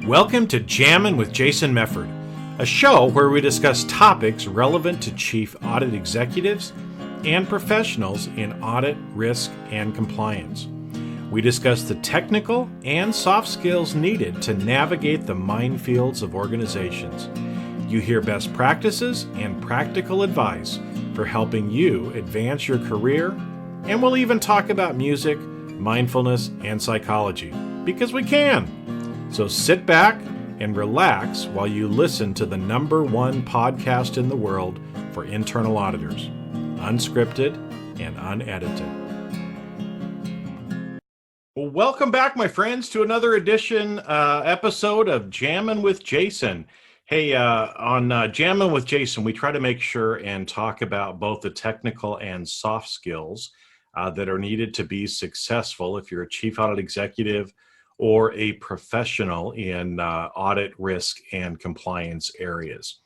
Welcome to Jammin' with Jason Mefford, a show where we discuss topics relevant to chief audit executives and professionals in audit, risk, and compliance. We discuss the technical and soft skills needed to navigate the minefields of organizations. You hear best practices and practical advice for helping you advance your career, and we'll even talk about music, mindfulness, and psychology, because we can. So sit back and relax while you listen to the #1 podcast in the world for internal auditors, unscripted and unedited. Well, welcome back, my friends, to another episode of Jammin' with Jason. Hey, on Jammin' with Jason, we try to make sure and talk about both the technical and soft skills that are needed to be successful if you're a chief audit executive or a professional in audit, risk, and compliance areas.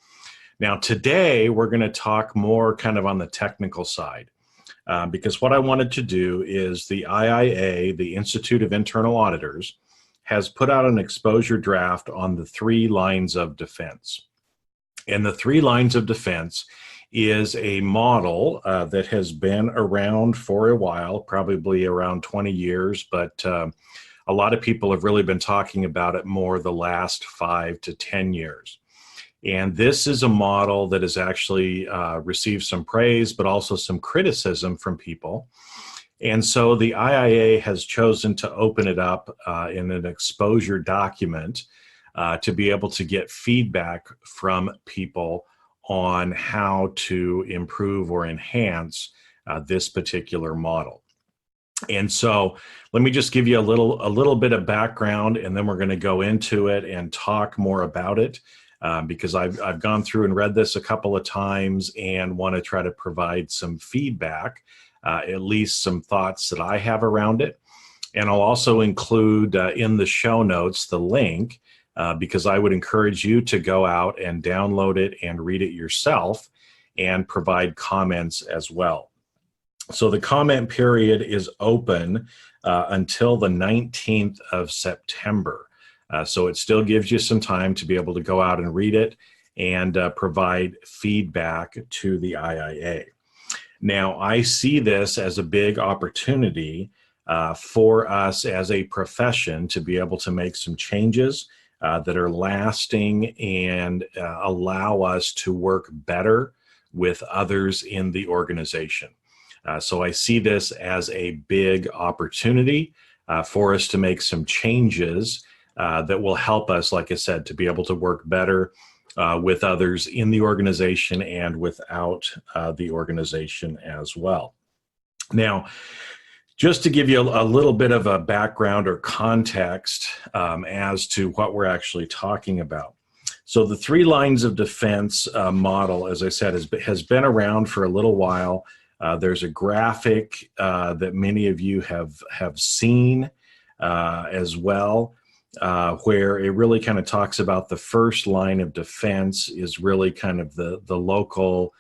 Now, today, we're going to talk more kind of on the technical side, because what I wanted to do is the IIA, the Institute of Internal Auditors, has put out an exposure draft on the 3 lines of defense. And the 3 lines of defense is a model that has been around for a while, probably around 20 years, but a lot of people have really been talking about it more the last 5 to 10 years. And this is a model that has actually received some praise, but also some criticism from people. And so the IIA has chosen to open it up in an exposure document to be able to get feedback from people on how to improve or enhance this particular model. And so let me just give you a little bit of background, and then we're going to go into it and talk more about it, because I've gone through and read this a couple of times and want to try to provide some feedback, at least some thoughts that I have around it. And I'll also include in the show notes the link, because I would encourage you to go out and download it and read it yourself and provide comments as well. So the comment period is open until the 19th of September. So it still gives you some time to be able to go out and read it and provide feedback to the IIA. Now, I see this as a big opportunity for us as a profession to be able to make some changes that are lasting and allow us to work better with others in the organization. So I see this as a big opportunity for us to make some changes that will help us, like I said, to be able to work better with others in the organization and without the organization as well. Now, just to give you a little bit of a background or context as to what we're actually talking about. So the 3 lines of defense model, as I said, has been around for a little while. There's a graphic that many of you have seen as well, where it really kind of talks about the first line of defense is really kind of the local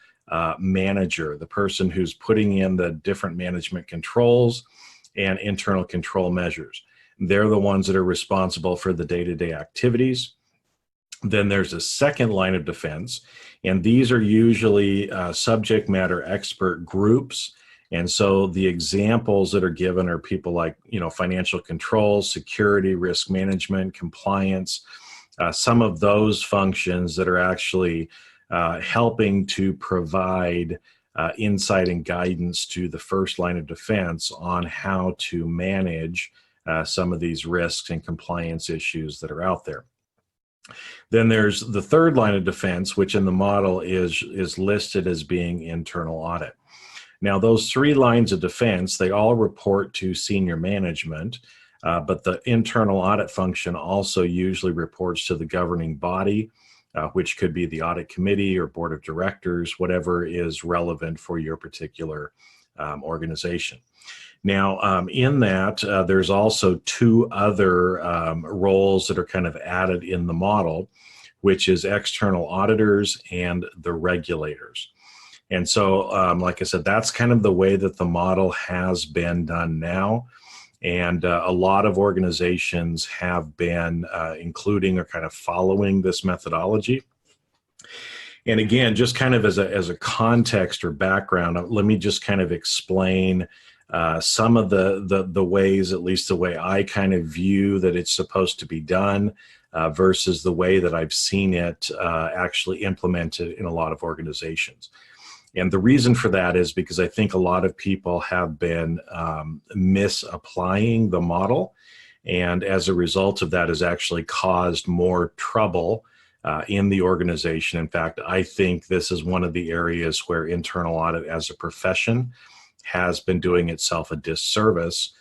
manager, the person who's putting in the different management controls and internal control measures. They're the ones that are responsible for the day-to-day activities. Then there's a second line of defense, and these are usually subject matter expert groups. And so the examples that are given are people like, financial controls, security, risk management, compliance, some of those functions that are actually helping to provide insight and guidance to the first line of defense on how to manage some of these risks and compliance issues that are out there. Then there's the third line of defense, which in the model is listed as being internal audit. Now, those 3 lines of defense, they all report to senior management, but the internal audit function also usually reports to the governing body, which could be the audit committee or board of directors, whatever is relevant for your particular organization. Now, in that, there's also 2 other roles that are kind of added in the model, which is external auditors and the regulators. And so, like I said, that's kind of the way that the model has been done now. And a lot of organizations have been including or kind of following this methodology. And again, just kind of as a context or background, let me just kind of explain some of the ways, at least the way I kind of view that it's supposed to be done versus the way that I've seen it actually implemented in a lot of organizations. And the reason for that is because I think a lot of people have been misapplying the model. And as a result of that has actually caused more trouble in the organization. In fact, I think this is one of the areas where internal audit as a profession has been doing itself a disservice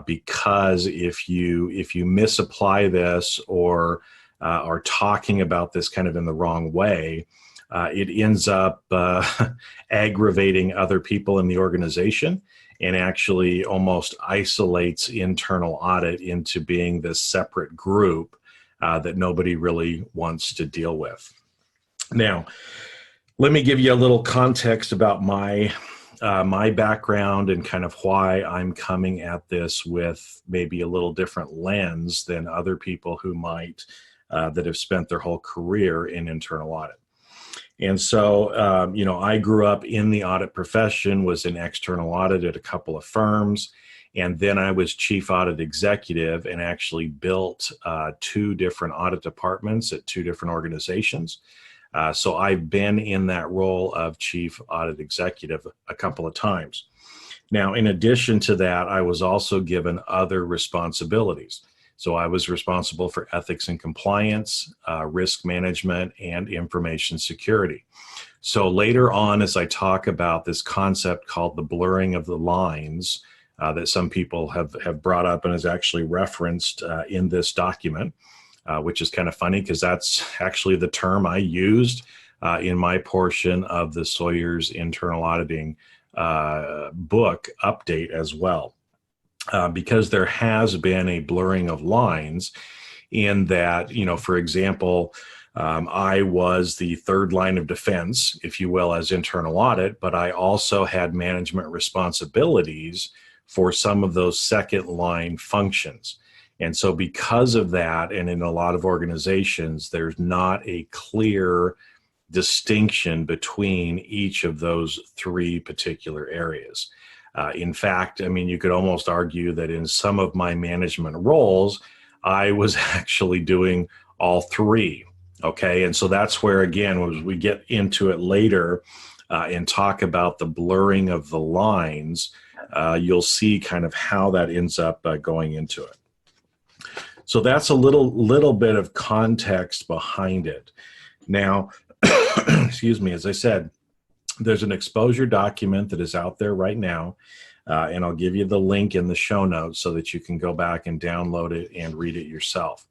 because if you misapply this or are talking about this kind of in the wrong way, it ends up aggravating other people in the organization and actually almost isolates internal audit into being this separate group that nobody really wants to deal with. Now, let me give you a little context about my background and kind of why I'm coming at this with maybe a little different lens than other people who might that have spent their whole career in internal audit. And so, I grew up in the audit profession, was in external audit at a couple of firms, and then I was chief audit executive and actually built 2 different audit departments at 2 different organizations. So I've been in that role of chief audit executive a couple of times. Now, in addition to that, I was also given other responsibilities. So I was responsible for ethics and compliance, risk management, and information security. So later on, as I talk about this concept called the blurring of the lines that some people have brought up and is actually referenced in this document, which is kind of funny because that's actually the term I used in my portion of the Sawyer's internal auditing book update as well. Because there has been a blurring of lines in that, for example, I was the third line of defense, if you will, as internal audit, but I also had management responsibilities for some of those second line functions. And so because of that, and in a lot of organizations, there's not a clear distinction between each of those 3 particular areas. In fact, you could almost argue that in some of my management roles, I was actually doing all 3. Okay. And so that's where, again, as we get into it later and talk about the blurring of the lines, you'll see kind of how that ends up going into it. So that's a little bit of context behind it. Now, excuse me, as I said, there's an exposure document that is out there right now, and I'll give you the link in the show notes so that you can go back and download it and read it yourself.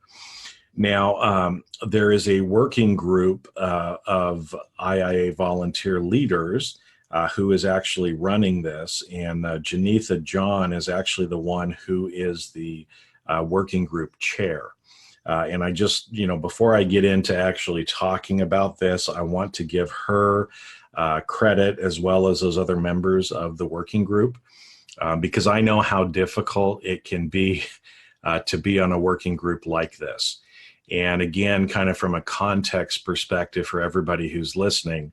Now, there is a working group of IIA volunteer leaders who is actually running this, and Janitha John is actually the one who is the working group chair. And I just, before I get into actually talking about this, I want to give her credit as well as those other members of the working group because I know how difficult it can be to be on a working group like this. And again, kind of from a context perspective for everybody who's listening,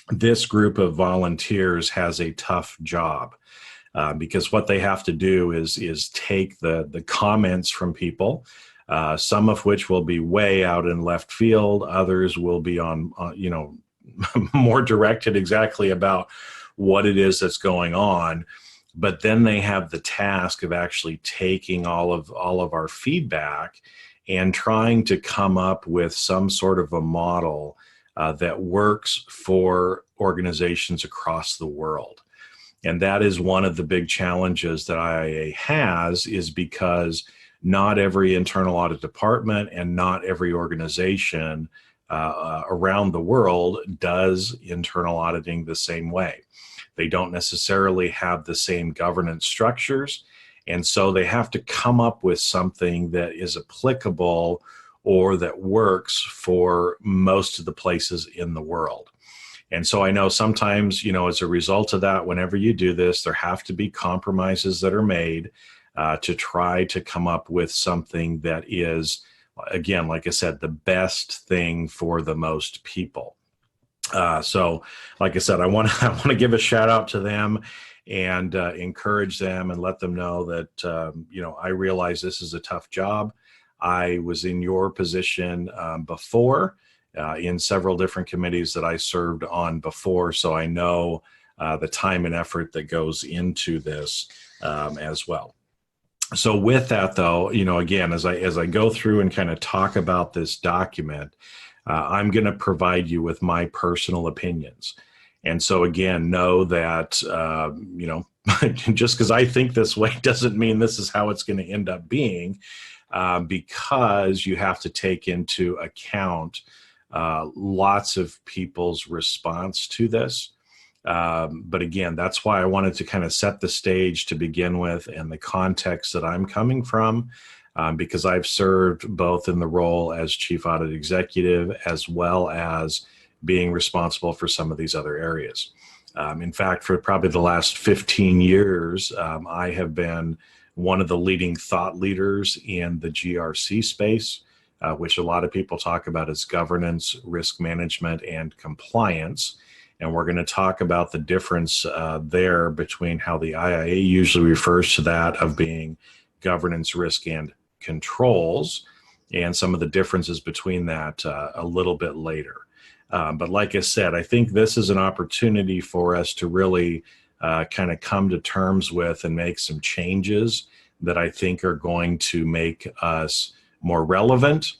this group of volunteers has a tough job because what they have to do is take the comments from people, some of which will be way out in left field, others will be on more directed exactly about what it is that's going on. But then they have the task of actually taking all of our feedback and trying to come up with some sort of a model that works for organizations across the world. And that is one of the big challenges that IIA has, is because not every internal audit department and not every organization around the world does internal auditing the same way. They don't necessarily have the same governance structures, and so they have to come up with something that is applicable or that works for most of the places in the world. And so I know sometimes, as a result of that, whenever you do this, there have to be compromises that are made. to try to come up with something that is, again, like I said, the best thing for the most people. So like I said, I want to give a shout out to them and encourage them and let them know that, I realize this is a tough job. I was in your position before in several different committees that I served on before. So I know the time and effort that goes into this as well. So with that, though, again, as I go through and kind of talk about this document, I'm going to provide you with my personal opinions. And so, again, know that, just because I think this way doesn't mean this is how it's going to end up being, because you have to take into account lots of people's response to this. But again, that's why I wanted to kind of set the stage to begin with and the context that I'm coming from. Because I've served both in the role as Chief Audit Executive as well as being responsible for some of these other areas. In fact, for probably the last 15 years, I have been one of the leading thought leaders in the GRC space, which a lot of people talk about as governance, risk management, and compliance. And we're going to talk about the difference there between how the IIA usually refers to that of being governance, risk, and controls, and some of the differences between that a little bit later. But like I said, I think this is an opportunity for us to really kind of come to terms with and make some changes that I think are going to make us more relevant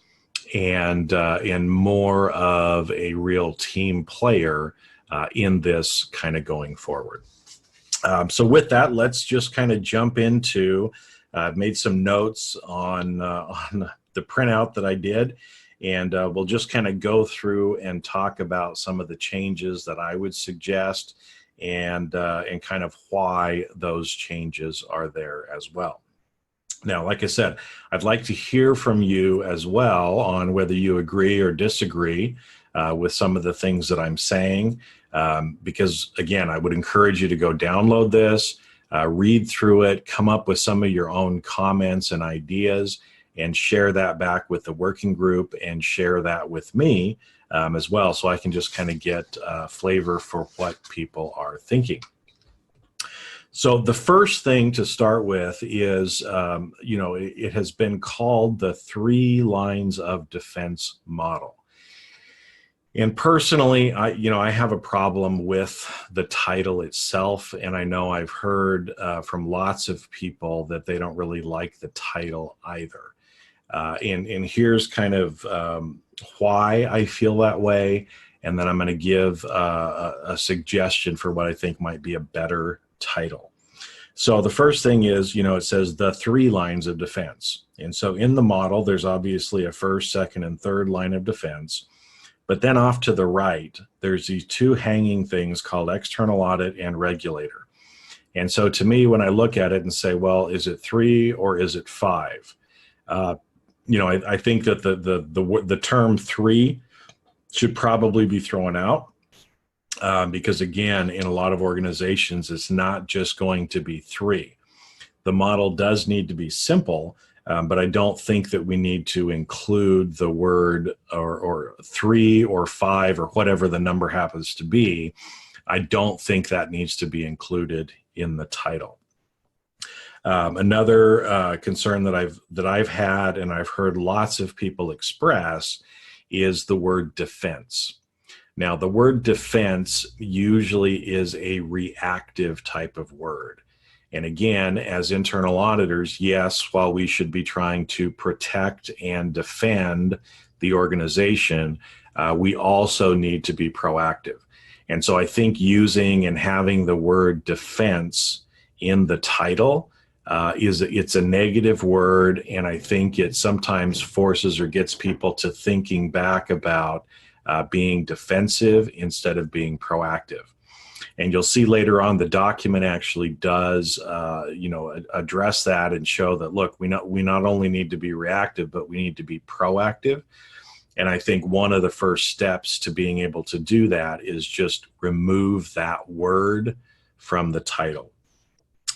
and more of a real team player in this kind of going forward. So with that, let's just kind of jump into I've made some notes on the printout that I did, and we'll just kind of go through and talk about some of the changes that I would suggest and kind of why those changes are there as well. Now, like I said, I'd like to hear from you as well on whether you agree or disagree with some of the things that I'm saying, because, again, I would encourage you to go download this, read through it, come up with some of your own comments and ideas, and share that back with the working group and share that with me as well, so I can just kind of get a flavor for what people are thinking. So the first thing to start with is, it has been called the 3 lines of defense model. And personally, I have a problem with the title itself, and I know I've heard from lots of people that they don't really like the title either. And here's kind of why I feel that way, and then I'm going to give a suggestion for what I think might be a better title. So the first thing is, it says the 3 lines of defense. And so in the model, there's obviously a first, second, and third line of defense. But then off to the right, there's these 2 hanging things called external audit and regulator. And so to me, when I look at it and say, well, is it 3 or is it 5? I think that the term 3 should probably be thrown out because, again, in a lot of organizations, it's not just going to be 3. The model does need to be simple, but I don't think that we need to include the word or 3 or 5 or whatever the number happens to be. I don't think that needs to be included in the title. Another concern that I've had and I've heard lots of people express is the word defense. Now, the word defense usually is a reactive type of word. And again, as internal auditors, yes, while we should be trying to protect and defend the organization, we also need to be proactive. And so I think using and having the word defense in the title it's a negative word, and I think it sometimes forces or gets people to thinking back about being defensive instead of being proactive. And you'll see later on the document actually does, address that and show that, look, we not only need to be reactive, but we need to be proactive. And I think one of the first steps to being able to do that is just remove that word from the title.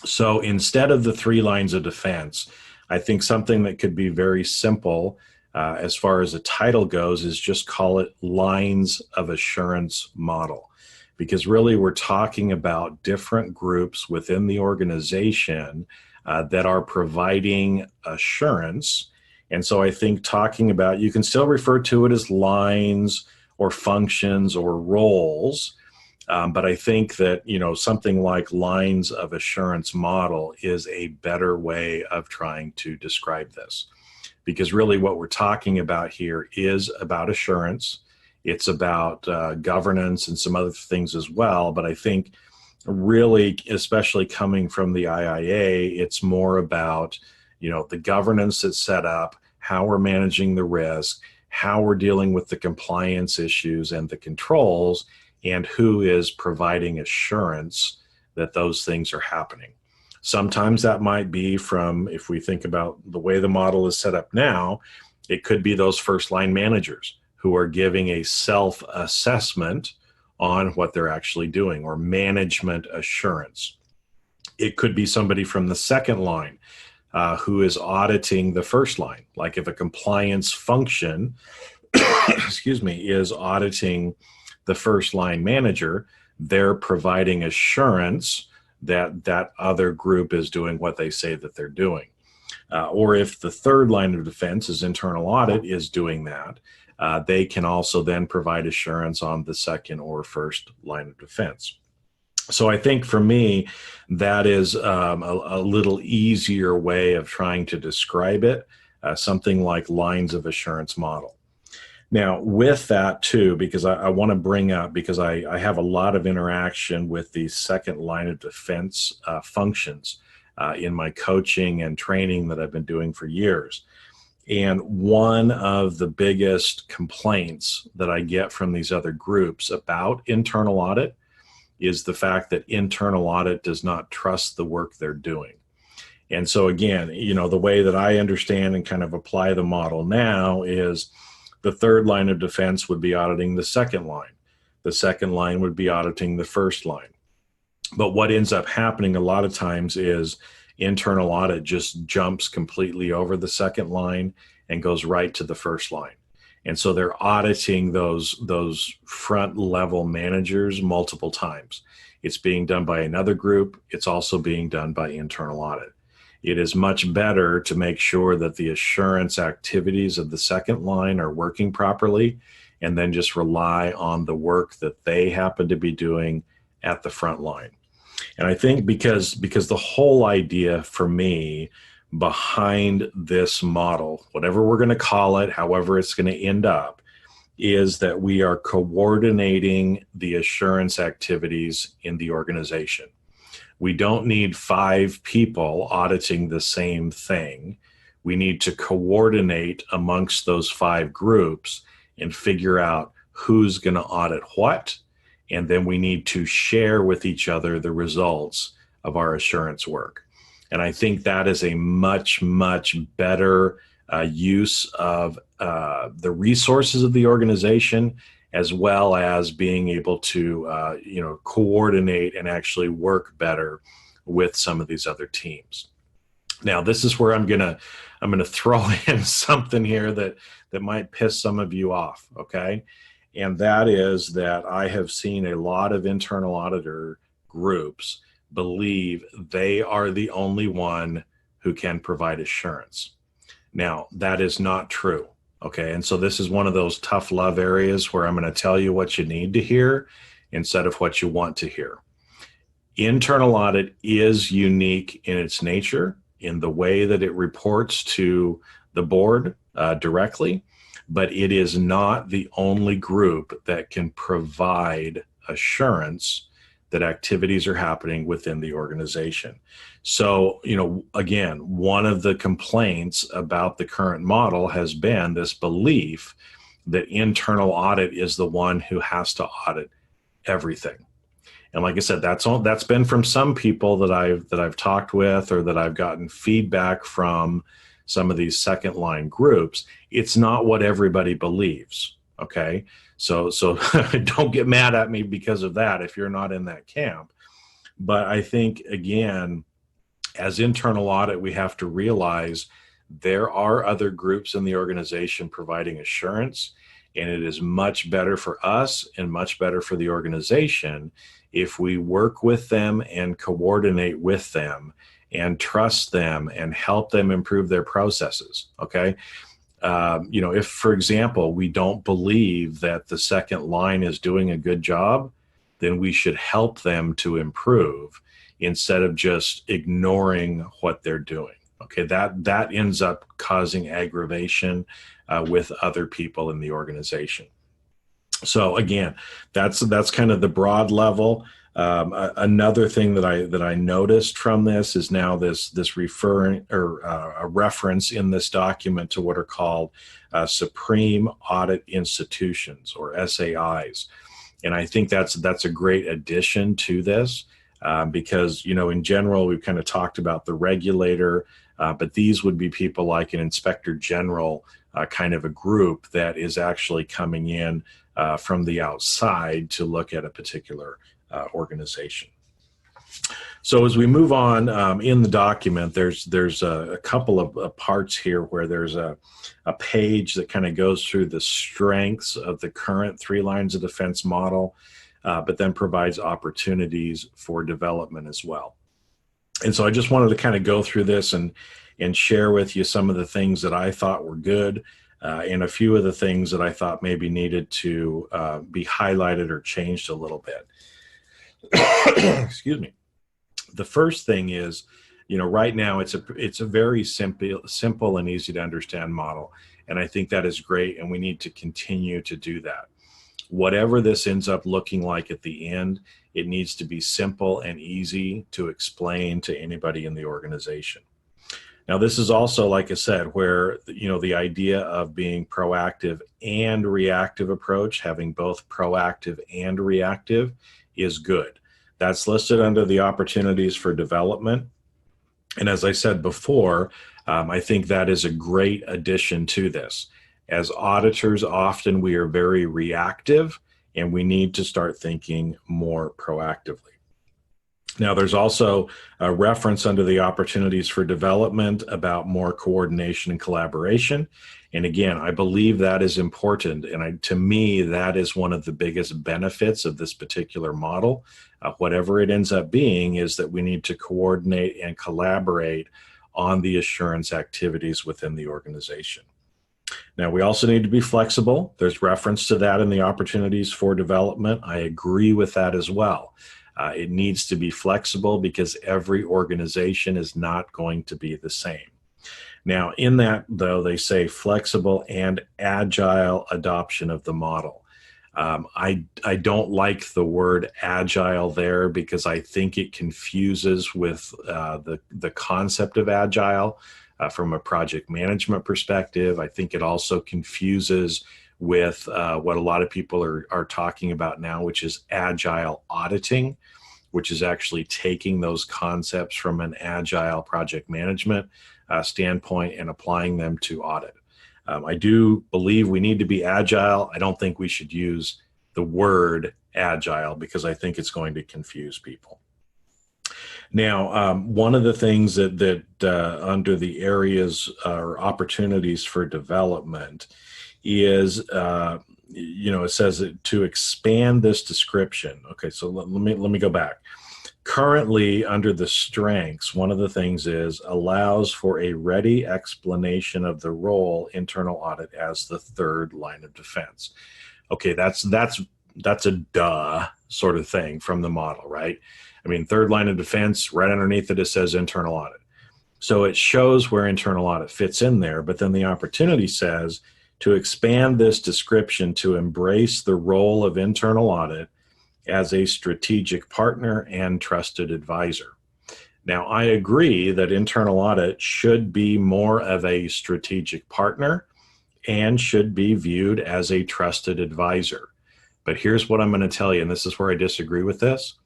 So instead of the three lines of defense, I think something that could be very simple as far as a title goes is just call it lines of assurance model. Because really we're talking about different groups within the organization that are providing assurance. And so I think talking about, you can still refer to it as lines or functions or roles. But I think that, something like lines of assurance model is a better way of trying to describe this. Because really what we're talking about here is about assurance. It's about governance and some other things as well. But I think really, especially coming from the IIA, it's more about, the governance that's set up, how we're managing the risk, how we're dealing with the compliance issues and the controls, and who is providing assurance that those things are happening. Sometimes that might be from, if we think about the way the model is set up now, it could be those first line managers who are giving a self-assessment on what they're actually doing, or management assurance. It could be somebody from the second line who is auditing the first line. Like if a compliance function, is auditing the first line manager, they're providing assurance that that other group is doing what they say that they're doing. Or if the third line of defense is internal audit is doing that, they can also then provide assurance on the second or first line of defense. So I think for me, that is a little easier way of trying to describe it, something like lines of assurance model. Now, with that too, because I want to bring up, because I have a lot of interaction with the second line of defense functions in my coaching and training that I've been doing for years. And one of the biggest complaints that I get from these other groups about internal audit is the fact that internal audit does not trust the work they're doing. And so again, the way that I understand and kind of apply the model now is the third line of defense would be auditing the second line. The second line would be auditing the first line. But what ends up happening a lot of times is internal audit just jumps completely over the second line and goes right to the first line. And so they're auditing those front level managers multiple times. It's being done by another group. It's also being done by internal audit. It is much better to make sure that the assurance activities of the second line are working properly, and then just rely on the work that they happen to be doing at the front line. And I think because the whole idea for me behind this model, whatever we're going to call it, however it's going to end up, is that we are coordinating the assurance activities in the organization. We don't need 5 people auditing the same thing. We need to coordinate amongst those 5 groups and figure out who's going to audit what. And then we need to share with each other the results of our assurance work. And I think that is a much, much better use of the resources of the organization, as well as being able to, coordinate and actually work better with some of these other teams. Now, this is where I'm gonna throw in something here that might piss some of you off, okay? And that is that I have seen a lot of internal auditor groups believe they are the only one who can provide assurance. Now, that is not true. Okay, and so this is one of those tough love areas where I'm going to tell you what you need to hear instead of what you want to hear. Internal audit is unique in its nature, in the way that it reports to the board directly, but it is not the only group that can provide assurance that activities are happening within the organization. So, again, one of the complaints about the current model has been this belief that internal audit is the one who has to audit everything. And like I said, that's been from some people that I've talked with, or that I've gotten feedback from some of these second line groups. It's not what everybody believes. Okay. So don't get mad at me because of that if you're not in that camp. But I think, again, As internal audit, we have to realize there are other groups in the organization providing assurance, and it is much better for us and much better for the organization if we work with them and coordinate with them and trust them and help them improve their processes. Okay. If, for example, we don't believe that the second line is doing a good job, then we should help them to improve instead of just ignoring what they're doing. Okay, that ends up causing aggravation with other people in the organization. So again, that's kind of the broad level. Another thing that I noticed from this is now this referring or a reference in this document to what are called Supreme Audit Institutions, or SAIs, and I think that's a great addition to this because in general we've kind of talked about the regulator, but these would be people like an inspector general, kind of a group that is actually coming in from the outside to look at a particular organization. So as we move on in the document, there's a couple of parts here where there's a page that kind of goes through the strengths of the current 3 lines of defense model, but then provides opportunities for development as well. And so I just wanted to kind of go through this and share with you some of the things that I thought were good and a few of the things that I thought maybe needed to be highlighted or changed a little bit. Excuse me. The first thing is, right now it's a very simple and easy to understand model. And I think that is great. And we need to continue to do that. Whatever this ends up looking like at the end, it needs to be simple and easy to explain to anybody in the organization. Now, this is also, like I said, where, the idea of being proactive and reactive approach, having both proactive and reactive, is good. That's listed under the opportunities for development. And as I said before, I think that is a great addition to this. As auditors, often we are very reactive, and we need to start thinking more proactively. Now, there's also a reference under the opportunities for development about more coordination and collaboration. And again, I believe that is important. And to me, that is one of the biggest benefits of this particular model. Whatever it ends up being is that we need to coordinate and collaborate on the assurance activities within the organization. Now, we also need to be flexible. There's reference to that in the opportunities for development. I agree with that as well. It needs to be flexible because every organization is not going to be the same. Now, in that, though, they say flexible and agile adoption of the model. I don't like the word agile there because I think it confuses with the concept of agile from a project management perspective. I think it also confuses with what a lot of people are talking about now, which is agile auditing, which is actually taking those concepts from an agile project management standpoint and applying them to audit. I do believe we need to be agile. I don't think we should use the word agile because I think it's going to confuse people. Now, one of the things that under the areas or opportunities for development is, it says to expand this description. Okay, so let me go back. Currently, under the strengths, one of the things is allows for a ready explanation of the role internal audit as the 3rd line of defense. Okay, that's a duh sort of thing from the model, right? I mean, 3rd line of defense, right underneath it says internal audit. So it shows where internal audit fits in there, but then the opportunity says to expand this description to embrace the role of internal audit as a strategic partner and trusted advisor. Now, I agree that internal audit should be more of a strategic partner and should be viewed as a trusted advisor. But here's what I'm going to tell you, and this is where I disagree with this.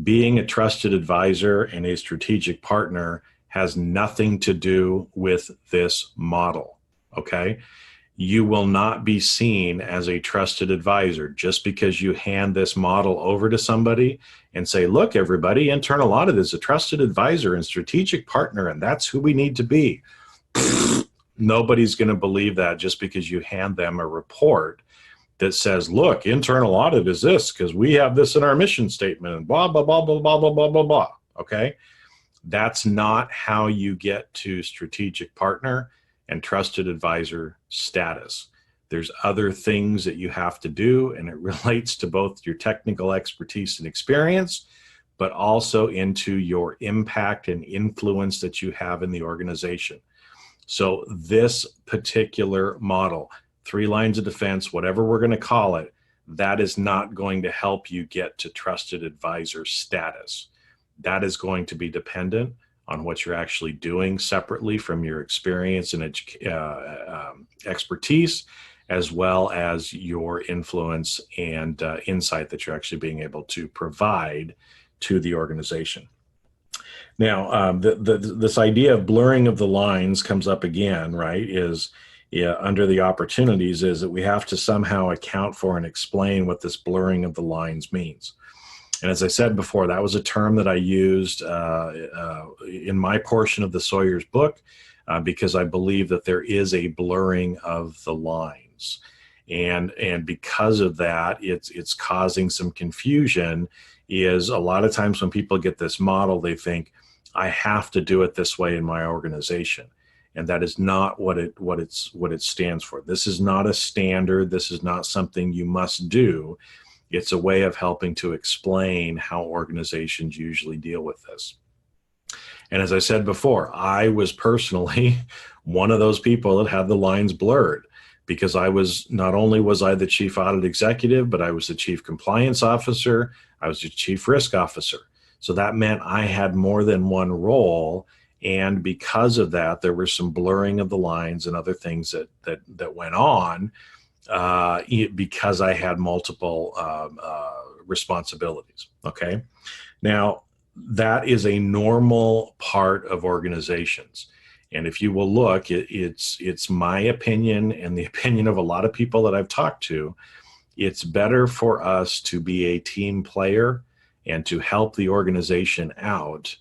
Being a trusted advisor and a strategic partner has nothing to do with this model, okay? you will not be seen as a trusted advisor just because you hand this model over to somebody and say, look, everybody, internal audit is a trusted advisor and strategic partner, and that's who we need to be. Nobody's going to believe that just because you hand them a report that says, look, internal audit is this because we have this in our mission statement and blah, blah, blah, blah, blah, blah, blah, blah, blah. Okay? That's not how you get to strategic partner and trusted advisor status. There's other things that you have to do, and it relates to both your technical expertise and experience, but also into your impact and influence that you have in the organization. So this particular model, 3 lines of defense, whatever we're going to call it, that is not going to help you get to trusted advisor status. That is going to be dependent on what you're actually doing separately from your experience and expertise, as well as your influence and insight that you're actually being able to provide to the organization. Now, this idea of blurring of the lines comes up again, right? Under the opportunities is that we have to somehow account for and explain what this blurring of the lines means. And as I said before, that was a term that I used in my portion of the Sawyer's book because I believe that there is a blurring of the lines. And because of that, it's causing some confusion. Is a lot of times when people get this model, they think, I have to do it this way in my organization. And that is not what it stands for. This is not a standard. This is not something you must do. It's a way of helping to explain how organizations usually deal with this. And as I said before, I was personally one of those people that had the lines blurred because not only was I the chief audit executive, but I was the chief compliance officer. I was the chief risk officer. So that meant I had more than one role. And because of that, there was some blurring of the lines and other things that went on because I had multiple responsibilities. Okay. Now, that is a normal part of organizations. And if you will look, it's my opinion and the opinion of a lot of people that I've talked to. It's better for us to be a team player and to help the organization out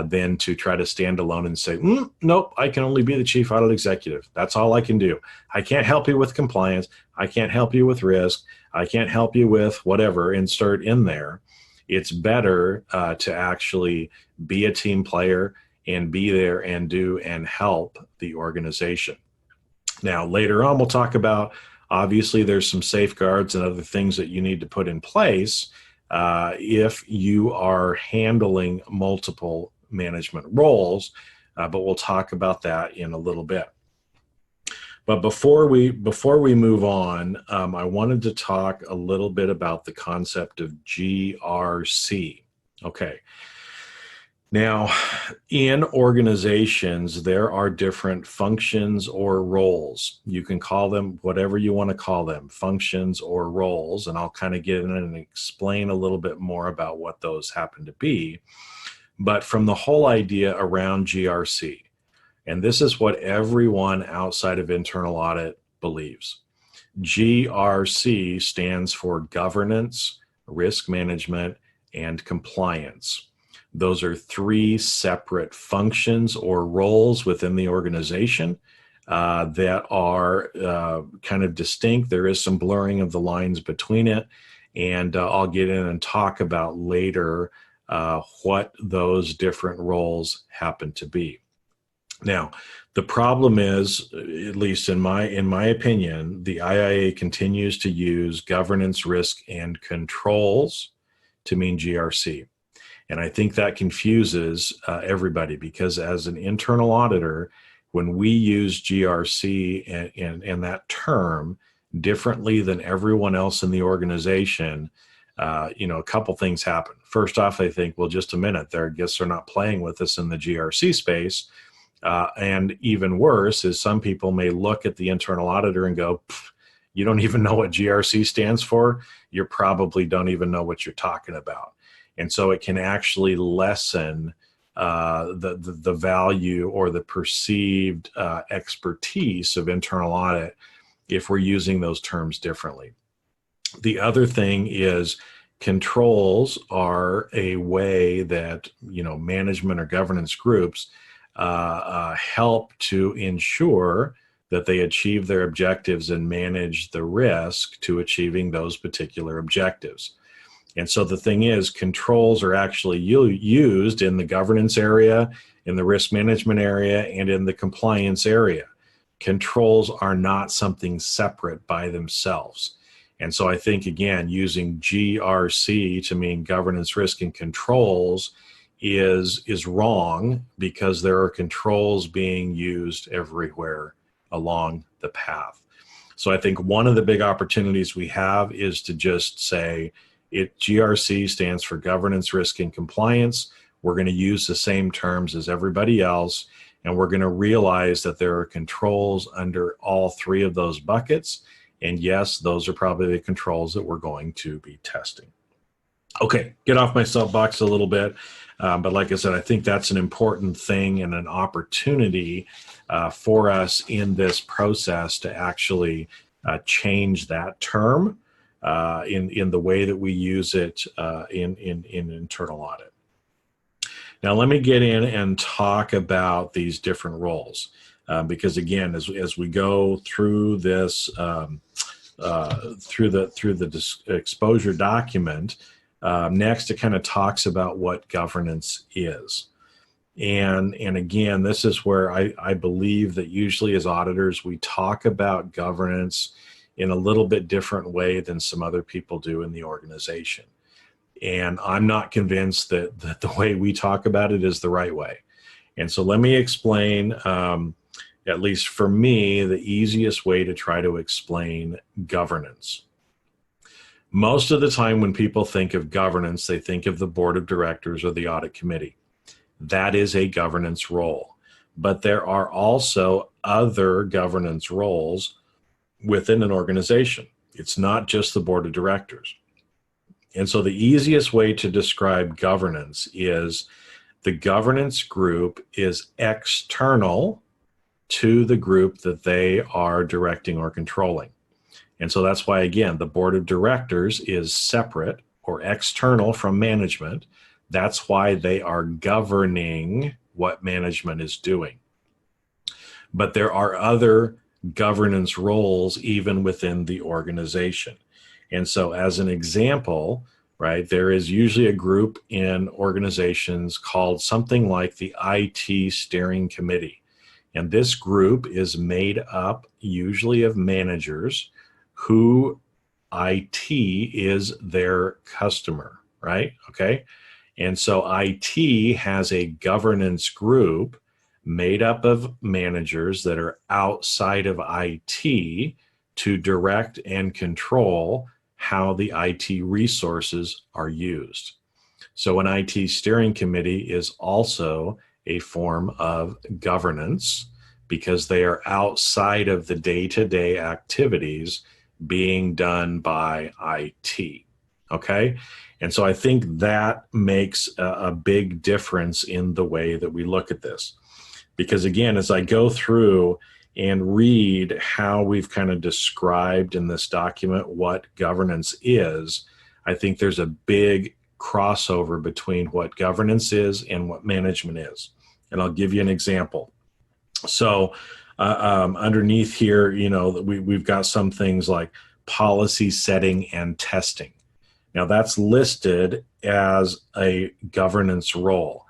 than to try to stand alone and say, nope, I can only be the chief audit executive. That's all I can do. I can't help you with compliance. I can't help you with risk. I can't help you with whatever, insert in there. It's better to actually be a team player and be there and do and help the organization. Now, later on, we'll talk about, obviously, there's some safeguards and other things that you need to put in place if you are handling multiple management roles, but we'll talk about that in a little bit. But before we move on, I wanted to talk a little bit about the concept of GRC. Okay. Now, in organizations, there are different functions or roles. You can call them whatever you want to call them, functions or roles, and I'll kind of get in and explain a little bit more about what those happen to be. But from the whole idea around GRC, and this is what everyone outside of internal audit believes. GRC stands for governance, risk management, and compliance. Those are 3 separate functions or roles within the organization that are kind of distinct. There is some blurring of the lines between it, and I'll get in and talk about later what those different roles happen to be. Now, the problem is, at least in my opinion, the IIA continues to use governance, risk, and controls to mean GRC. And I think that confuses everybody because as an internal auditor, when we use GRC and that term differently than everyone else in the organization, a couple things happen. First off, they think, well, just a minute, I guess they're not playing with us in the GRC space. And even worse is some people may look at the internal auditor and go, you don't even know what GRC stands for. You probably don't even know what you're talking about. And so it can actually lessen the value or the perceived expertise of internal audit if we're using those terms differently. The other thing is controls are a way that, management or governance groups help to ensure that they achieve their objectives and manage the risk to achieving those particular objectives. And so the thing is, controls are actually used in the governance area, in the risk management area, and in the compliance area. Controls are not something separate by themselves. And so I think, again, using GRC to mean governance, risk, and controls is wrong, because there are controls being used everywhere along the path. So I think one of the big opportunities we have is to just say GRC stands for governance, risk, and compliance. We're going to use the same terms as everybody else, and we're going to realize that there are controls under all three of those buckets. And yes, those are probably the controls that we're going to be testing. Okay, get off my soapbox a little bit. But like I said, I think that's an important thing and an opportunity for us in this process to actually change that term in the way that we use it in internal audit. Now, let me get in and talk about these different roles. Because again, as we go through this, through the exposure document, next it kind of talks about what governance is. And again, this is where I believe that usually as auditors, we talk about governance in a little bit different way than some other people do in the organization. And I'm not convinced that the way we talk about it is the right way. And so let me explain, at least for me, the easiest way to try to explain governance. Most of the time when people think of governance, they think of the board of directors or the audit committee. That is a governance role. But there are also other governance roles within an organization. It's not just the board of directors. And so the easiest way to describe governance is the governance group is external to the group that they are directing or controlling. And so that's why, again, the board of directors is separate or external from management. That's why they are governing what management is doing. But there are other governance roles even within the organization. And so as an example, right, there is usually a group in organizations called something like the IT steering committee. And this group is made up usually of managers who IT is their customer, right? Okay. And so IT has a governance group made up of managers that are outside of IT to direct and control how the IT resources are used. So an IT steering committee is also a form of governance because they are outside of the day-to-day activities being done by IT. Okay. And so I think that makes a big difference in the way that we look at this. Because again, as I go through and read how we've kind of described in this document what governance is, I think there's a big crossover between what governance is and what management is. And I'll give you an example. So underneath here, we've got some things like policy setting and testing. Now that's listed as a governance role.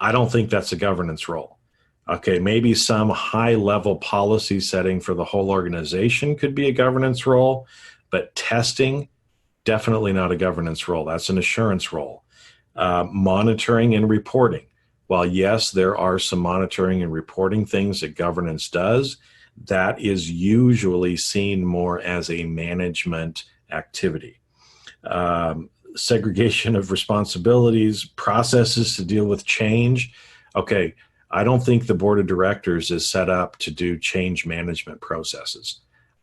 I don't think that's a governance role. Okay, maybe some high-level policy setting for the whole organization could be a governance role, but testing, definitely not a governance role. That's an assurance role. Monitoring and reporting. While yes, there are some monitoring and reporting things that governance does, that is usually seen more as a management activity. Segregation of responsibilities, processes to deal with change. Okay, I don't think the board of directors is set up to do change management processes.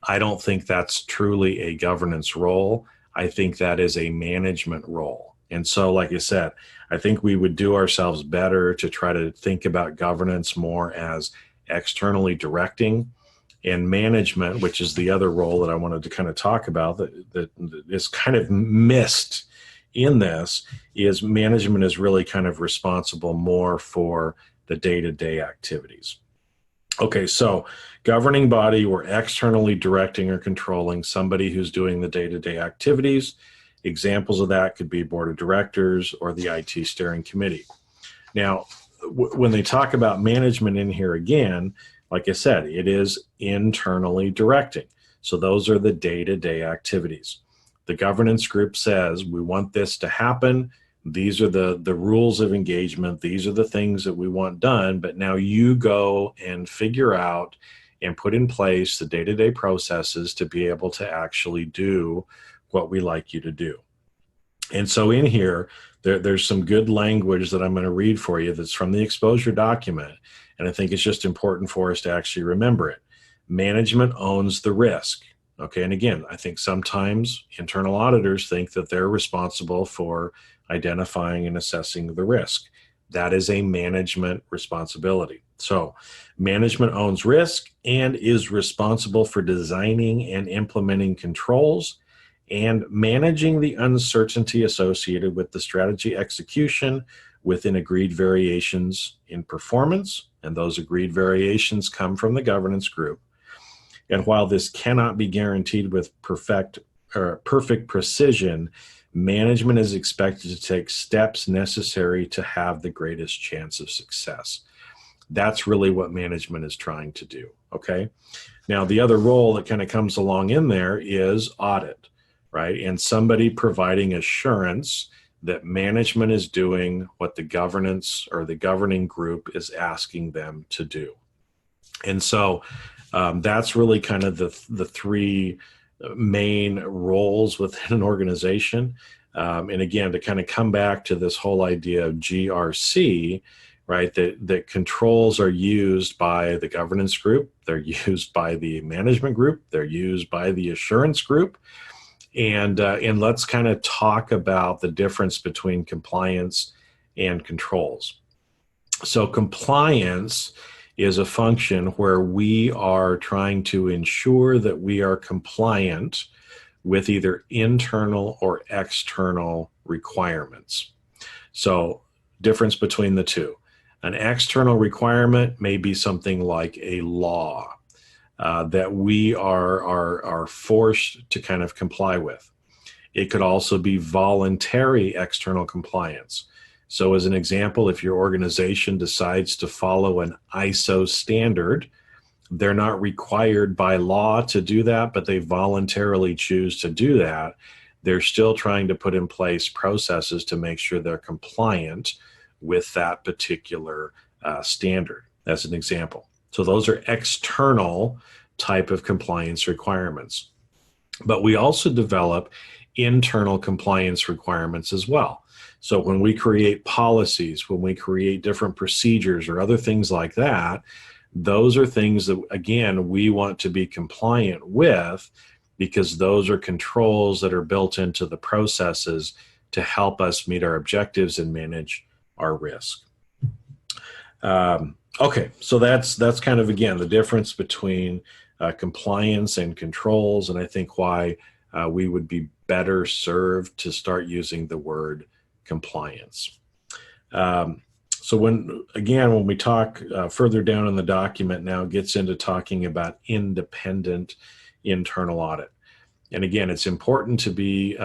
I don't think that's truly a governance role. I think that is a management role. And so, like I said, I think we would do ourselves better to try to think about governance more as externally directing And management, which is the other role that I wanted to kind of talk about that is kind of missed in this, is management is really kind of responsible more for the day-to-day activities. Okay, so governing body, we're externally directing or controlling somebody who's doing the day-to-day activities. Examples of that could be board of directors or the IT steering committee. Now, when they talk about management in here again, like I said, it is internally directing. So those are the day-to-day activities. The governance group says, we want this to happen. These are the rules of engagement. These are the things that we want done. But now you go and figure out and put in place the day-to-day processes to be able to actually do what we like you to do. And so in here, there's some good language that I'm going to read for you that's from the exposure document. And I think it's just important for us to actually remember it. Management owns the risk. Okay, and again, I think sometimes internal auditors think that they're responsible for identifying and assessing the risk. That is a management responsibility. So management owns risk and is responsible for designing and implementing controls and managing the uncertainty associated with the strategy execution within agreed variations in performance. And those agreed variations come from the governance group. And while this cannot be guaranteed with perfect precision, management is expected to take steps necessary to have the greatest chance of success. That's really what management is trying to do, okay? Now, the other role that kind of comes along in there is audit, right? And somebody providing assurance that management is doing what the governance or the governing group is asking them to do. And so that's really kind of the three main roles within an organization. And again, to kind of come back to this whole idea of GRC, right, that controls are used by the governance group, they're used by the management group, they're used by the assurance group. And let's kind of talk about the difference between compliance and controls. So compliance is a function where we are trying to ensure that we are compliant with either internal or external requirements. So difference between the two. An external requirement may be something like a law that we are forced to kind of comply with. It could also be voluntary external compliance. So as an example, if your organization decides to follow an ISO standard, they're not required by law to do that, but they voluntarily choose to do that. They're still trying to put in place processes to make sure they're compliant with that particular standard, as an example. So those are external type of compliance requirements. But we also develop internal compliance requirements as well. So when we create policies, when we create different procedures or other things like that, those are things that, again, we want to be compliant with because those are controls that are built into the processes to help us meet our objectives and manage our risk. Okay, so that's kind of, again, the difference between compliance and controls, and I think why we would be better served to start using the word compliance. So when we talk further down in the document now, it gets into talking about independent internal audit. And again, it's important to be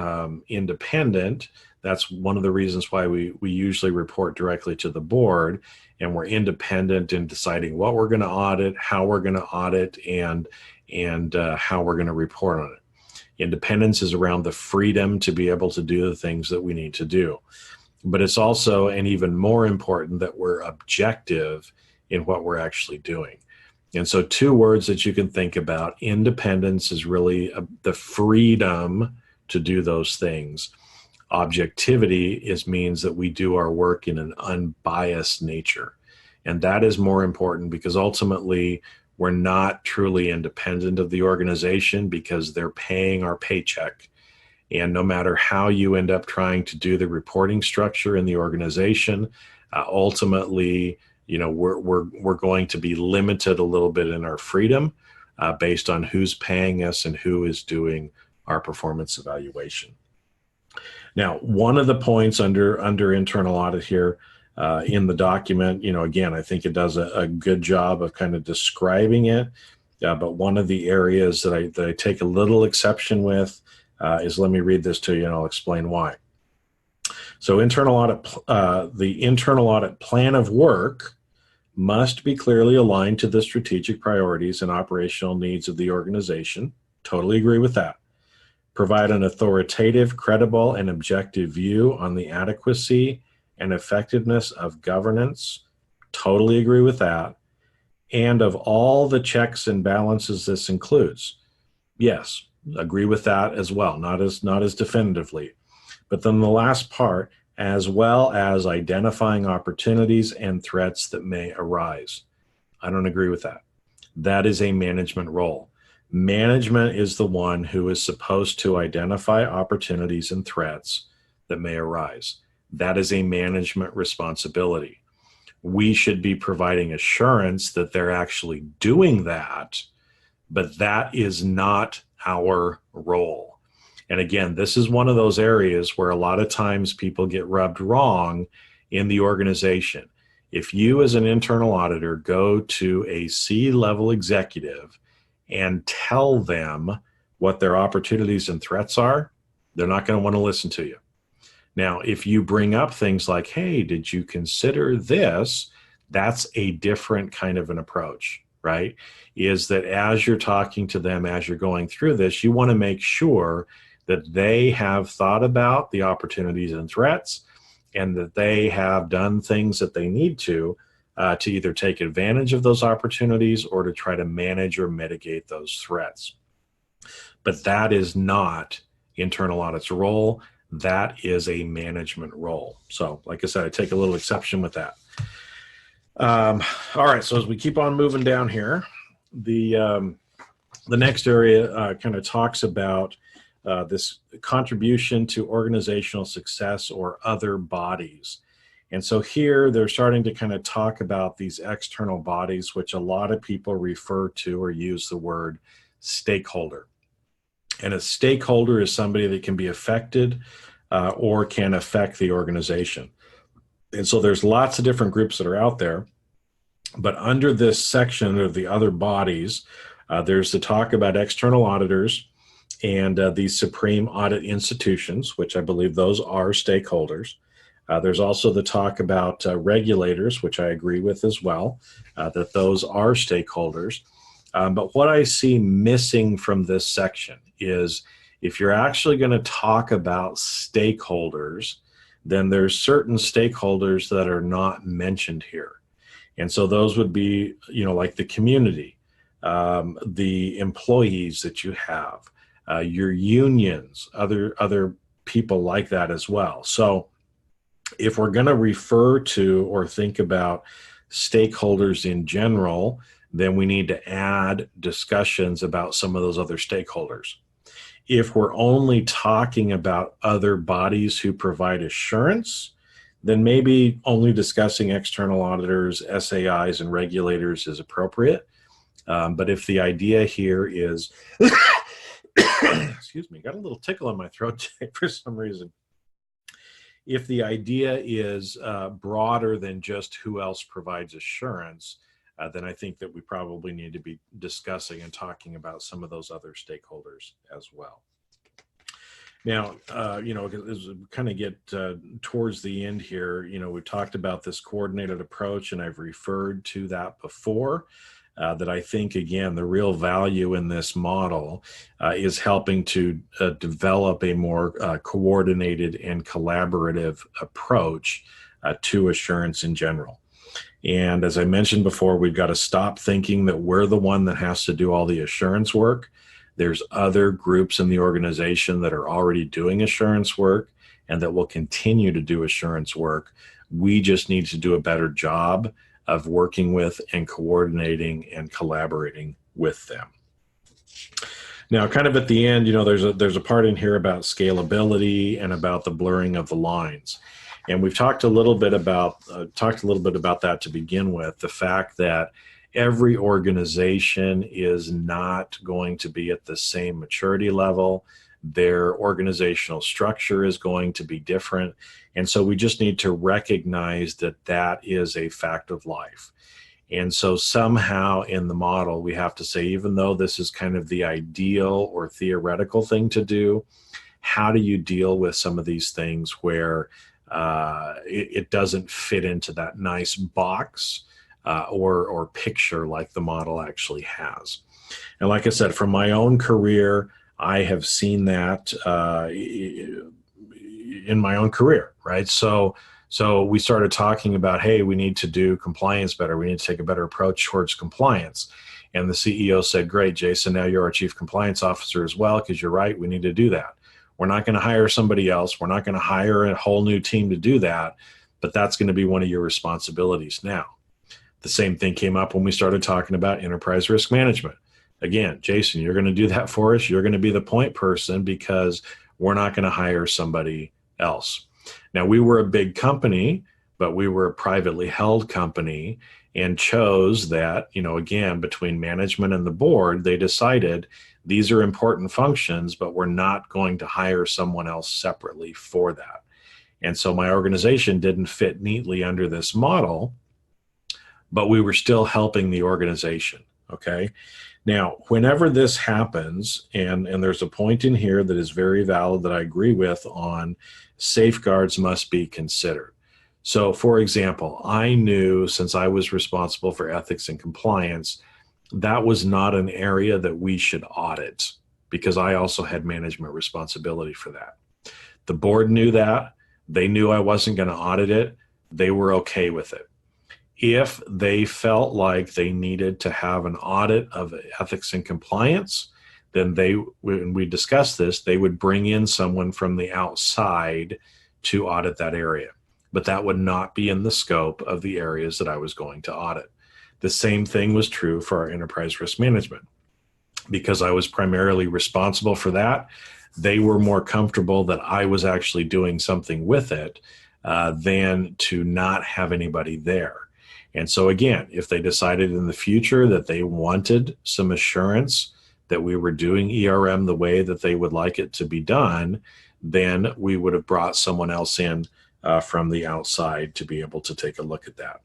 independent. That's one of the reasons why we usually report directly to the board, and we're independent in deciding what we're going to audit, how we're going to audit, and how we're going to report on it. Independence is around the freedom to be able to do the things that we need to do. But it's also, and even more important, that we're objective in what we're actually doing. And so two words that you can think about: independence is really the freedom to do those things. Objectivity means that we do our work in an unbiased nature. And that is more important because ultimately we're not truly independent of the organization because they're paying our paycheck. And no matter how you end up trying to do the reporting structure in the organization, ultimately, we're going to be limited a little bit in our freedom based on who's paying us and who is doing our performance evaluation. Now, one of the points under internal audit here in the document, again, I think it does a good job of kind of describing it. But one of the areas that I take a little exception with is, let me read this to you and I'll explain why. So internal audit, the internal audit plan of work must be clearly aligned to the strategic priorities and operational needs of the organization. Totally agree with that. Provide an authoritative, credible, and objective view on the adequacy and effectiveness of governance. Totally agree with that. And of all the checks and balances this includes. Yes, agree with that as well, not as definitively. But then the last part, as well as identifying opportunities and threats that may arise. I don't agree with that. That is a management role. Management is the one who is supposed to identify opportunities and threats that may arise. That is a management responsibility. We should be providing assurance that they're actually doing that, but that is not our role. And again, this is one of those areas where a lot of times people get rubbed wrong in the organization. If you as an internal auditor go to a C-level executive and tell them what their opportunities and threats are, they're not going to want to listen to you. Now, if you bring up things like, hey, did you consider this? That's a different kind of an approach, right? Is that as you're talking to them, as you're going through this, you want to make sure that they have thought about the opportunities and threats and that they have done things that they need to either take advantage of those opportunities or to try to manage or mitigate those threats. But that is not internal audit's role. That is a management role. So like I said, I take a little exception with that. All right, so as we keep on moving down here, the next area kind of talks about this contribution to organizational success or other bodies. And so here they're starting to kind of talk about these external bodies, which a lot of people refer to or use the word stakeholder. And a stakeholder is somebody that can be affected or can affect the organization. And so there's lots of different groups that are out there. But under this section of the other bodies, there's the talk about external auditors and the supreme audit institutions, which I believe those are stakeholders. There's also the talk about regulators, which I agree with as well, that those are stakeholders. But what I see missing from this section is if you're actually going to talk about stakeholders, then there's certain stakeholders that are not mentioned here. And so those would be, like the community, the employees that you have, your unions, other people like that as well. So if we're going to refer to or think about stakeholders in general, then we need to add discussions about some of those other stakeholders. If we're only talking about other bodies who provide assurance, then maybe only discussing external auditors, SAIs, and regulators is appropriate. But if the idea here is, excuse me, got a little tickle in my throat today for some reason. If the idea is broader than just who else provides assurance, then I think that we probably need to be discussing and talking about some of those other stakeholders as well. Now, as we kind of get towards the end here, we've talked about this coordinated approach, and I've referred to that before. That I think, again, the real value in this model is helping to develop a more coordinated and collaborative approach to assurance in general. And as I mentioned before, we've got to stop thinking that we're the one that has to do all the assurance work. There's other groups in the organization that are already doing assurance work and that will continue to do assurance work. We just need to do a better job of working with and coordinating and collaborating with them. Now, kind of at the end, there's a part in here about scalability and about the blurring of the lines. And we've talked a little bit about that to begin with, the fact that Every organization is not going to be at the same maturity level. Their organizational structure is going to be different. And so we just need to recognize that that is a fact of life. And so somehow in the model, we have to say, even though this is kind of the ideal or theoretical thing to do, how do you deal with some of these things where it doesn't fit into that nice box or picture like the model actually has? And like I said, from my own career, I have seen that in my own career, right? So we started talking about, hey, we need to do compliance better. We need to take a better approach towards compliance. And the CEO said, great, Jason, now you're our chief compliance officer as well, because you're right, we need to do that. We're not going to hire somebody else. We're not going to hire a whole new team to do that, but that's going to be one of your responsibilities now. The same thing came up when we started talking about enterprise risk management. Again, Jason, you're going to do that for us. You're going to be the point person because we're not going to hire somebody else. Now, we were a big company, but we were a privately held company and chose that, again, between management and the board, they decided these are important functions, but we're not going to hire someone else separately for that. And so my organization didn't fit neatly under this model, but we were still helping the organization, okay? Now, whenever this happens, and there's a point in here that is very valid that I agree with on safeguards must be considered. So, for example, I knew since I was responsible for ethics and compliance, that was not an area that we should audit because I also had management responsibility for that. The board knew that. They knew I wasn't going to audit it. They were okay with it. If they felt like they needed to have an audit of ethics and compliance, then when we discussed this, they would bring in someone from the outside to audit that area. But that would not be in the scope of the areas that I was going to audit. The same thing was true for our enterprise risk management. Because I was primarily responsible for that, they were more comfortable that I was actually doing something with it than to not have anybody there. And so again, if they decided in the future that they wanted some assurance that we were doing ERM the way that they would like it to be done, then we would have brought someone else in from the outside to be able to take a look at that.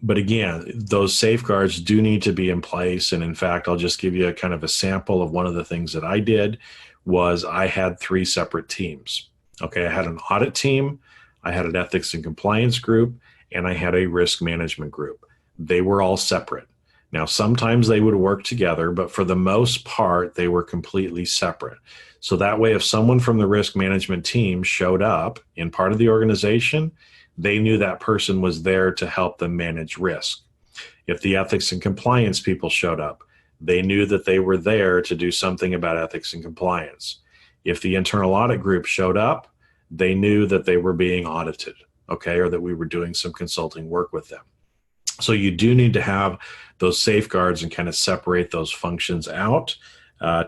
But again, those safeguards do need to be in place. And in fact, I'll just give you a kind of a sample of one of the things that I did was I had 3 separate teams. Okay, I had an audit team, I had an ethics and compliance group, and I had a risk management group. They were all separate. Now, sometimes they would work together, but for the most part, they were completely separate. So that way, if someone from the risk management team showed up in part of the organization, they knew that person was there to help them manage risk. If the ethics and compliance people showed up, they knew that they were there to do something about ethics and compliance. If the internal audit group showed up, they knew that they were being audited, okay, or that we were doing some consulting work with them. So you do need to have those safeguards and kind of separate those functions out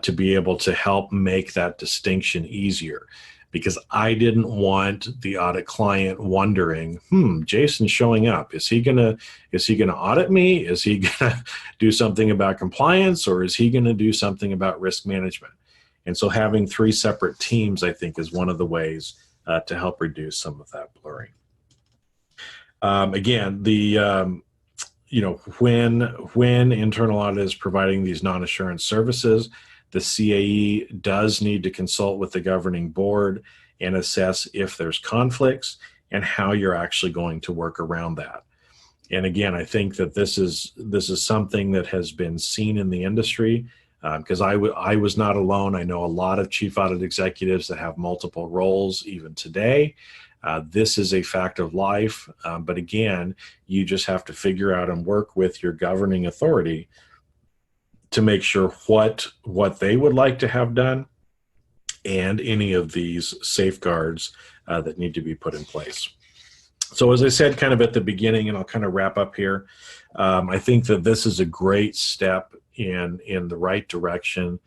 to be able to help make that distinction easier. Because I didn't want the audit client wondering, Jason's showing up. Is he gonna audit me? Is he gonna do something about compliance, or is he gonna do something about risk management? And so having 3 separate teams, I think, is one of the ways to help reduce some of that blurring. Again, when internal audit is providing these non-assurance services, the CAE does need to consult with the governing board and assess if there's conflicts and how you're actually going to work around that. And again, I think that this is something that has been seen in the industry because I was not alone. I know a lot of chief audit executives that have multiple roles even today. This is a fact of life, but again, you just have to figure out and work with your governing authority to make sure what they would like to have done and any of these safeguards that need to be put in place. So as I said kind of at the beginning, and I'll kind of wrap up here, I think that this is a great step in the right direction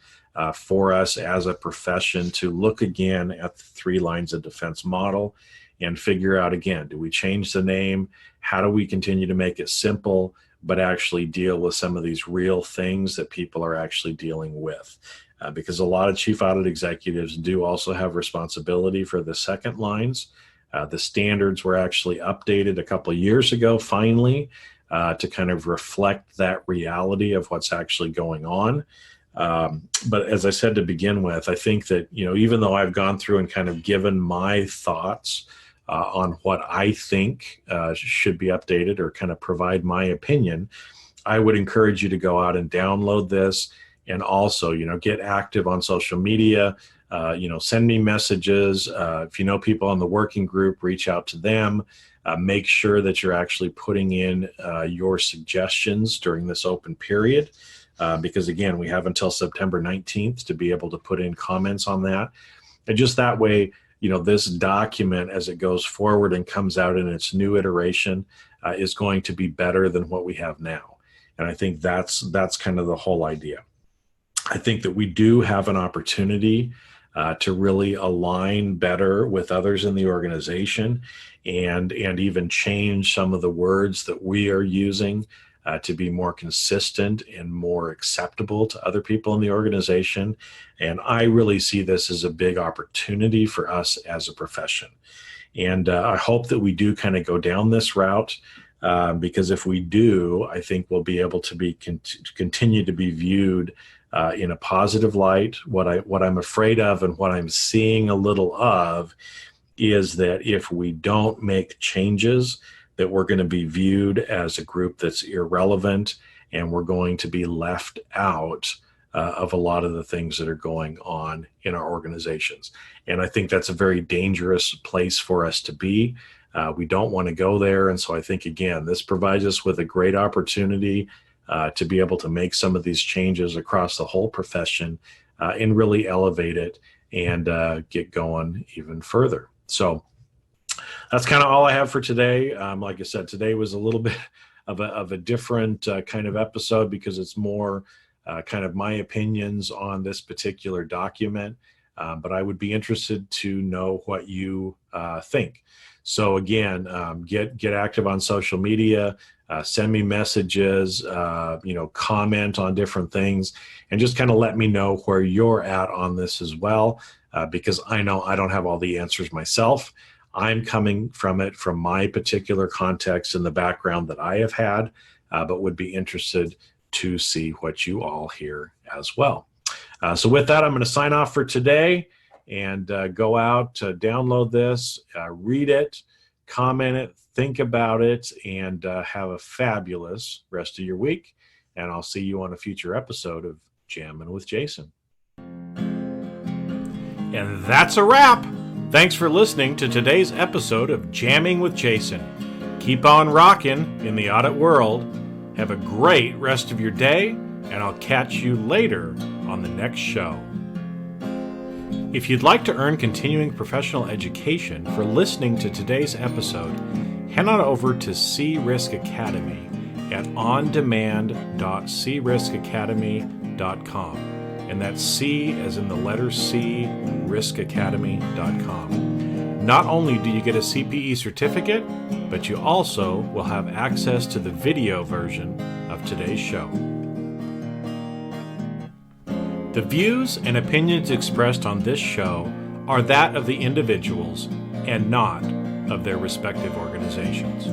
for us as a profession to look again at the 3 lines of defense model and figure out, again, do we change the name? how do we continue to make it simple, but actually deal with some of these real things that people are actually dealing with? Because a lot of chief audit executives do also have responsibility for the second lines. The standards were actually updated a couple of years ago, finally, to kind of reflect that reality of what's actually going on. But as I said to begin with, I think that, even though I've gone through and kind of given my thoughts on what I think should be updated or kind of provide my opinion, I would encourage you to go out and download this, and also, get active on social media. Send me messages. If you know people on the working group, reach out to them. Make sure that you're actually putting in your suggestions during this open period, because again, we have until September 19th to be able to put in comments on that. And just that way, this document, as it goes forward and comes out in its new iteration, is going to be better than what we have now. And I think that's kind of the whole idea. I think that we do have an opportunity to really align better with others in the organization, and even change some of the words that we are using to be more consistent and more acceptable to other people in the organization. And I really see this as a big opportunity for us as a profession. And I hope that we do kind of go down this route, because if we do, I think we'll be able to continue to be viewed in a positive light. What I'm afraid of, and what I'm seeing a little of, is that if we don't make changes, that we're going to be viewed as a group that's irrelevant, and we're going to be left out of a lot of the things that are going on in our organizations. And I think that's a very dangerous place for us to be. We don't want to go there. And so I think, again, this provides us with a great opportunity to be able to make some of these changes across the whole profession, and really elevate it and get going even further. So that's kind of all I have for today. Like I said, today was a little bit of a different kind of episode, because it's more kind of my opinions on this particular document. But I would be interested to know what you think. So again, get active on social media. Send me messages, comment on different things, and just kind of let me know where you're at on this as well, because I know I don't have all the answers myself. I'm coming from it from my particular context and the background that I have had, but would be interested to see what you all hear as well. So with that, I'm going to sign off for today, and go out, download this, read it, comment it, think about it, and have a fabulous rest of your week. And I'll see you on a future episode of Jammin' with Jason. And that's a wrap. Thanks for listening to today's episode of Jamming with Jason. Keep on rocking in the audit world. Have a great rest of your day, and I'll catch you later on the next show. If you'd like to earn continuing professional education for listening to today's episode, head on over to C-Risk Academy at ondemand.criskacademy.com. And that's C as in the letter C, riskacademy.com. Not only do you get a CPE certificate, but you also will have access to the video version of today's show. The views and opinions expressed on this show are that of the individuals and not of their respective organizations.